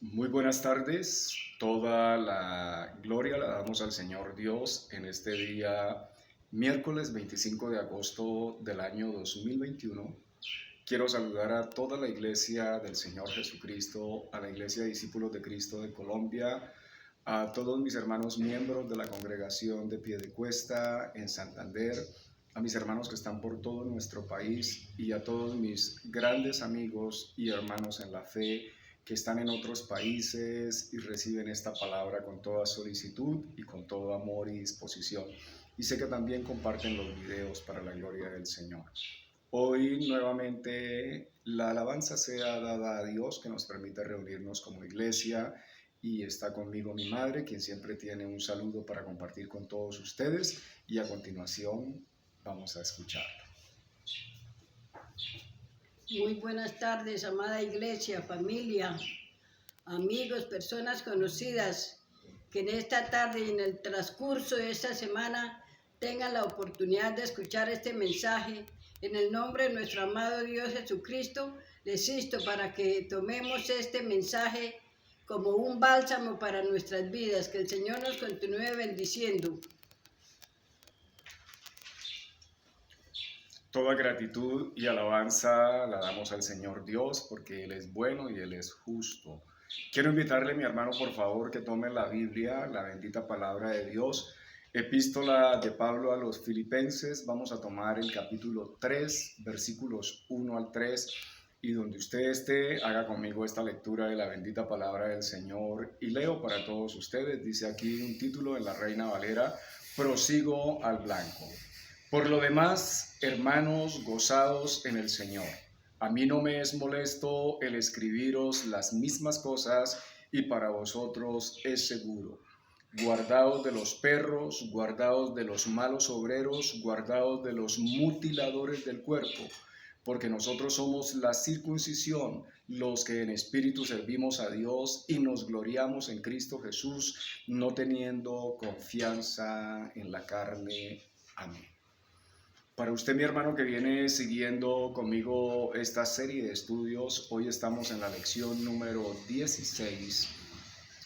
Muy buenas tardes. Toda la gloria la damos al Señor Dios en este día, miércoles 25 de agosto del año 2021. Quiero saludar a toda la iglesia del Señor Jesucristo, a la iglesia de Discípulos de Cristo de Colombia, a todos mis hermanos miembros de la congregación de Piedecuesta en Santander, a mis hermanos que están por todo nuestro país y a todos mis grandes amigos y hermanos en la fe que están en otros países y reciben esta palabra con toda solicitud y con todo amor y disposición. Y sé que también comparten los videos para la gloria del Señor. Hoy nuevamente la alabanza sea dada a Dios que nos permite reunirnos como iglesia y está conmigo mi madre, quien siempre tiene un saludo para compartir con todos ustedes y a continuación vamos a escucharlo. Muy buenas tardes, amada iglesia, familia, amigos, personas conocidas que en esta tarde y en el transcurso de esta semana tengan la oportunidad de escuchar este mensaje. En el nombre de nuestro amado Dios Jesucristo, les insto para que tomemos este mensaje como un bálsamo para nuestras vidas. Que el Señor nos continúe bendiciendo. Toda gratitud y alabanza la damos al Señor Dios porque Él es bueno y Él es justo. Quiero invitarle, mi hermano, por favor, que tome la Biblia, la bendita palabra de Dios, epístola de Pablo a los Filipenses. Vamos a tomar el capítulo 3, versículos 1 al 3, y donde usted esté, haga conmigo esta lectura de la bendita palabra del Señor. Y leo para todos ustedes, dice aquí un título en la Reina Valera: Prosigo al blanco. Por lo demás, hermanos, gozados en el Señor. A mí no me es molesto el escribiros las mismas cosas y para vosotros es seguro. Guardaos de los perros, guardaos de los malos obreros, guardaos de los mutiladores del cuerpo, porque nosotros somos la circuncisión, los que en espíritu servimos a Dios y nos gloriamos en Cristo Jesús, no teniendo confianza en la carne. Amén. Para usted, mi hermano, que viene siguiendo conmigo esta serie de estudios, hoy estamos en la lección número 16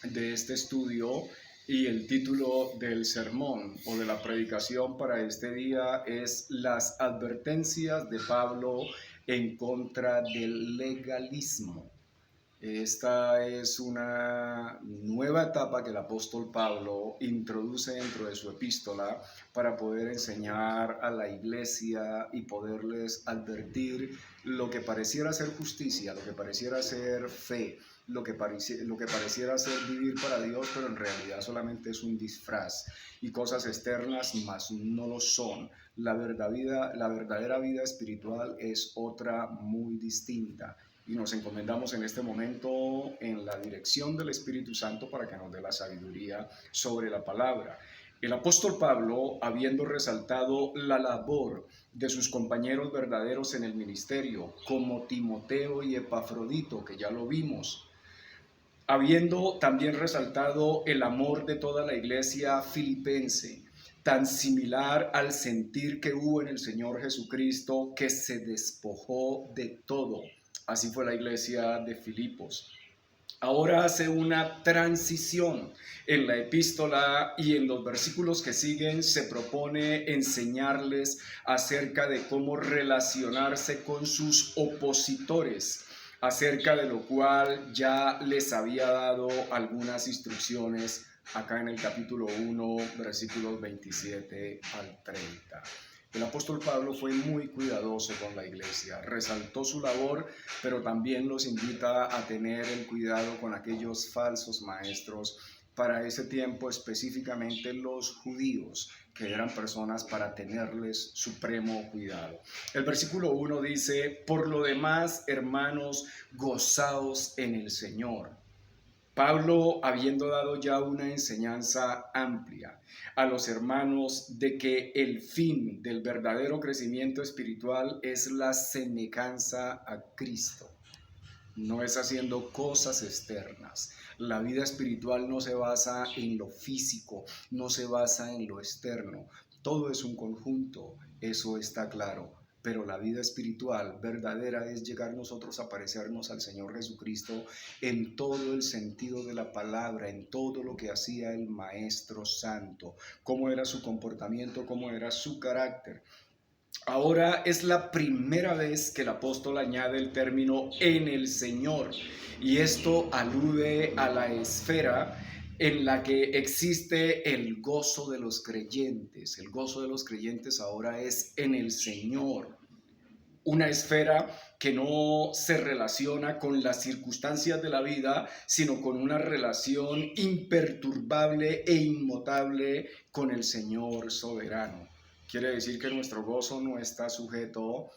de este estudio y el título del sermón o de la predicación para este día es Las advertencias de Pablo en contra del legalismo. Esta es una nueva etapa que el apóstol Pablo introduce dentro de su epístola para poder enseñar a la iglesia y poderles advertir lo que pareciera ser justicia, lo que pareciera ser fe, lo que pareciera ser vivir para Dios, pero en realidad solamente es un disfraz y cosas externas, mas no lo son. La verdadera vida espiritual es otra muy distinta. Y nos encomendamos en este momento en la dirección del Espíritu Santo para que nos dé la sabiduría sobre la palabra. El apóstol Pablo, habiendo resaltado la labor de sus compañeros verdaderos en el ministerio, como Timoteo y Epafrodito, que ya lo vimos, habiendo también resaltado el amor de toda la iglesia filipense, tan similar al sentir que hubo en el Señor Jesucristo, que se despojó de todo. Así fue la iglesia de Filipos. Ahora hace una transición en la epístola y en los versículos que siguen se propone enseñarles acerca de cómo relacionarse con sus opositores, acerca de lo cual ya les había dado algunas instrucciones acá en el capítulo 1, versículos 27 al 30. El apóstol Pablo fue muy cuidadoso con la iglesia, resaltó su labor, pero también los invita a tener el cuidado con aquellos falsos maestros, para ese tiempo específicamente los judíos, que eran personas para tenerles supremo cuidado. El versículo 1 dice: por lo demás, hermanos, gozaos en el Señor. Pablo, habiendo dado ya una enseñanza amplia a los hermanos de que el fin del verdadero crecimiento espiritual es la semejanza a Cristo, no es haciendo cosas externas. La vida espiritual no se basa en lo físico, no se basa en lo externo. Todo es un conjunto, eso está claro. pero la vida espiritual verdadera es llegar nosotros a parecernos al Señor Jesucristo en todo el sentido de la palabra, en todo lo que hacía el Maestro Santo, cómo era su comportamiento, cómo era su carácter. Ahora es la primera vez que el apóstol añade el término en el Señor, y esto alude a la esfera en la que existe el gozo de los creyentes. El gozo de los creyentes ahora es en el Señor, una esfera que no se relaciona con las circunstancias de la vida, sino con una relación imperturbable e inmutable con el Señor soberano. Quiere decir que nuestro gozo no está sujeto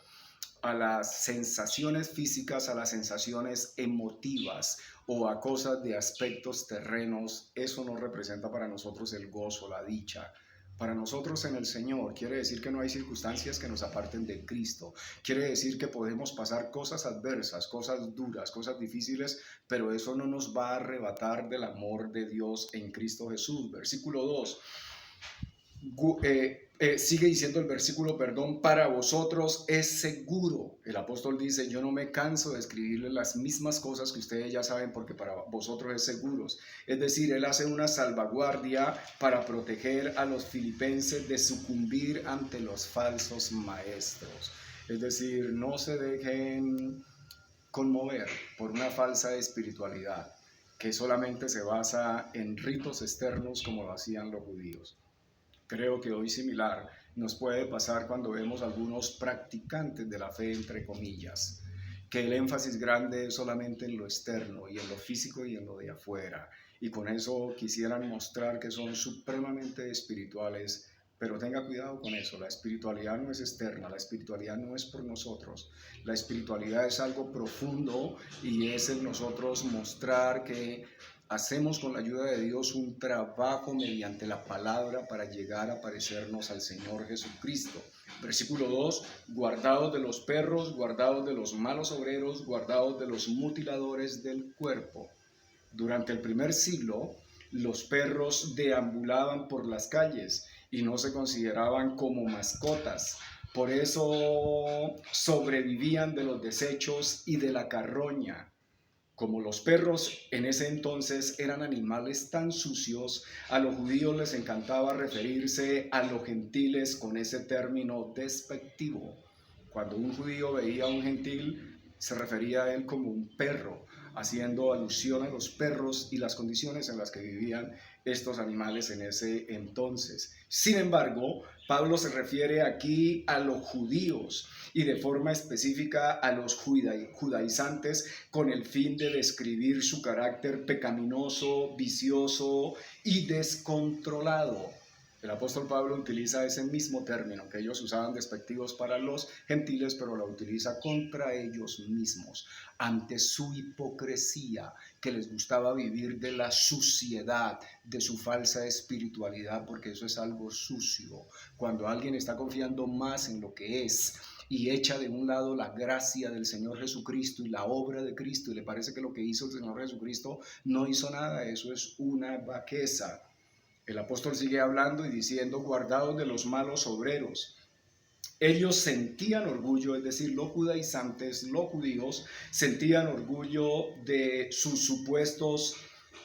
a las sensaciones físicas, a las sensaciones emotivas o a cosas de aspectos terrenos. Eso no representa para nosotros el gozo, la dicha. Para nosotros en el Señor quiere decir que no hay circunstancias que nos aparten de Cristo. Quiere decir que podemos pasar cosas adversas, cosas duras, cosas difíciles, pero eso no nos va a arrebatar del amor de Dios en Cristo Jesús. Versículo 2. Sigue diciendo el versículo, para vosotros es seguro. El apóstol dice, yo no me canso de escribirles las mismas cosas que ustedes ya saben porque para vosotros es seguro. Es decir, él hace una salvaguardia para proteger a los filipenses de sucumbir ante los falsos maestros. Es decir, no se dejen conmover por una falsa espiritualidad que solamente se basa en ritos externos como lo hacían los judíos. Creo que hoy similar nos puede pasar cuando vemos algunos practicantes de la fe, entre comillas, que el énfasis grande es solamente en lo externo y en lo físico y en lo de afuera. Y con eso quisieran mostrar que son supremamente espirituales, pero tenga cuidado con eso. La espiritualidad no es externa, la espiritualidad no es por nosotros. La espiritualidad es algo profundo y es en nosotros mostrar que hacemos con la ayuda de Dios un trabajo mediante la palabra para llegar a parecernos al Señor Jesucristo. Versículo 2, guardados de los perros, guardados de los malos obreros, guardados de los mutiladores del cuerpo. Durante el primer siglo, los perros deambulaban por las calles y no se consideraban como mascotas. Por eso sobrevivían de los desechos y de la carroña. Como los perros en ese entonces eran animales tan sucios, a los judíos les encantaba referirse a los gentiles con ese término despectivo. Cuando un judío veía a un gentil, se refería a él como un perro, haciendo alusión a los perros y las condiciones en las que vivían estos animales en ese entonces. Sin embargo, Pablo se refiere aquí a los judíos y de forma específica a los judaizantes con el fin de describir su carácter pecaminoso, vicioso y descontrolado. El apóstol Pablo utiliza ese mismo término que ellos usaban despectivos para los gentiles, pero lo utiliza contra ellos mismos, ante su hipocresía, que les gustaba vivir de la suciedad, de su falsa espiritualidad, porque eso es algo sucio. Cuando alguien está confiando más en lo que es y echa de un lado la gracia del Señor Jesucristo y la obra de Cristo, y le parece que lo que hizo el Señor Jesucristo no hizo nada, eso es una vaqueza. El apóstol sigue hablando y diciendo, guardados de los malos obreros. Ellos sentían orgullo, es decir, los judaizantes, los judíos, sentían orgullo de sus supuestos,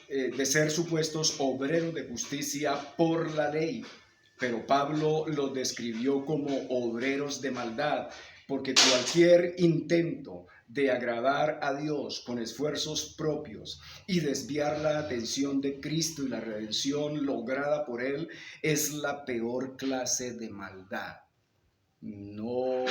de ser supuestos obreros de justicia por la ley. Pero Pablo los describió como obreros de maldad, porque cualquier intento de agradar a Dios con esfuerzos propios y desviar la atención de Cristo y la redención lograda por Él es la peor clase de maldad. No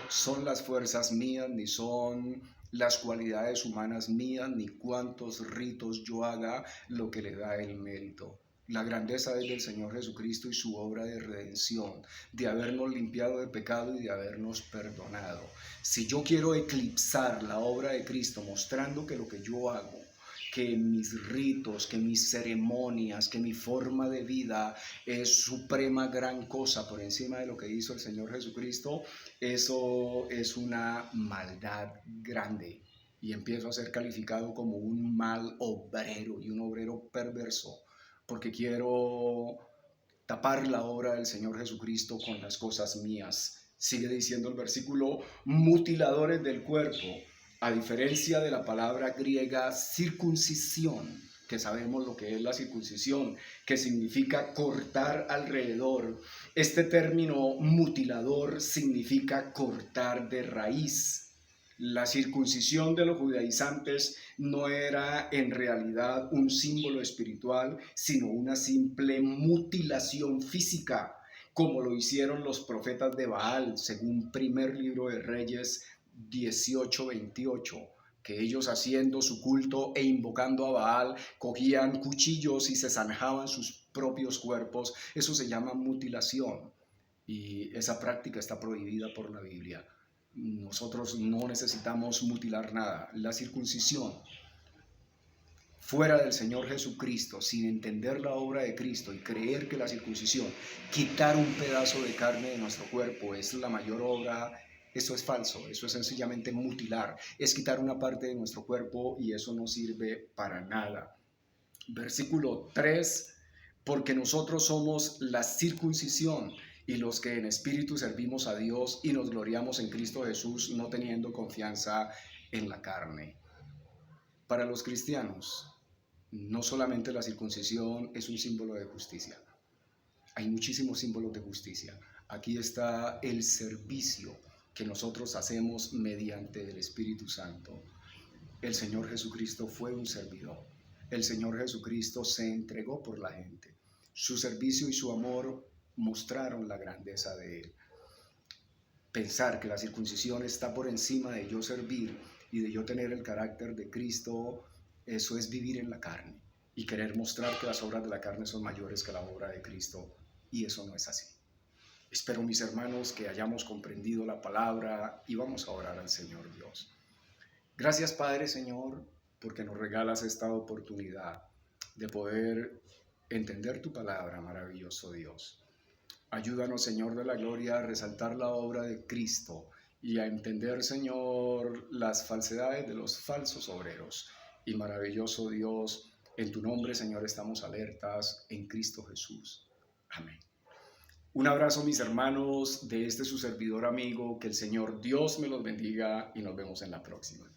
son las fuerzas mías, ni son las cualidades humanas mías, ni cuántos ritos yo haga lo que le da el mérito. La grandeza es del Señor Jesucristo y su obra de redención, de habernos limpiado de pecado y de habernos perdonado. Si yo quiero eclipsar la obra de Cristo mostrando que lo que yo hago, que mis ritos, que mis ceremonias, que mi forma de vida es suprema gran cosa por encima de lo que hizo el Señor Jesucristo, eso es una maldad grande. Y empiezo a ser calificado como un mal obrero y un obrero perverso, porque quiero tapar la obra del Señor Jesucristo con las cosas mías, Sigue diciendo el versículo, mutiladores del cuerpo, a diferencia de la palabra griega circuncisión, que sabemos lo que es la circuncisión, que significa cortar alrededor. Este término mutilador significa cortar de raíz. La circuncisión de los judaizantes no era en realidad un símbolo espiritual, sino una simple mutilación física, como lo hicieron los profetas de Baal, según primer libro de Reyes 18:28, que ellos haciendo su culto e invocando a Baal, cogían cuchillos y se zanjaban sus propios cuerpos. Eso se llama mutilación y esa práctica está prohibida por la Biblia. Nosotros no necesitamos mutilar nada. La circuncisión fuera del Señor Jesucristo, sin entender la obra de Cristo y creer que la circuncisión, quitar un pedazo de carne de nuestro cuerpo, es la mayor obra, eso es falso, eso es sencillamente mutilar, es quitar una parte de nuestro cuerpo y eso no sirve para nada. Versículo 3, porque nosotros somos la circuncisión y los que en espíritu servimos a Dios y nos gloriamos en Cristo Jesús, no teniendo confianza en la carne. Para los cristianos, no solamente la circuncisión es un símbolo de justicia, hay muchísimos símbolos de justicia. Aquí está el servicio que nosotros hacemos mediante el Espíritu Santo. El Señor Jesucristo fue un servidor. El Señor Jesucristo se entregó por la gente. Su servicio y su amor mostraron la grandeza de Él. Pensar que la circuncisión está por encima de yo servir y de yo tener el carácter de Cristo, eso es vivir en la carne y querer mostrar que las obras de la carne son mayores que la obra de Cristo, y eso no es así. Espero, mis hermanos, que hayamos comprendido la palabra y vamos a orar al Señor Dios. Gracias, Padre, Señor, porque nos regalas esta oportunidad de poder entender tu palabra, maravilloso Dios. Ayúdanos, Señor de la gloria, a resaltar la obra de Cristo y a entender, Señor, las falsedades de los falsos obreros. Y maravilloso Dios, en tu nombre, Señor, estamos alertas en Cristo Jesús. Amén. Un abrazo, mis hermanos, de este su servidor amigo. Que el Señor Dios me los bendiga y nos vemos en la próxima.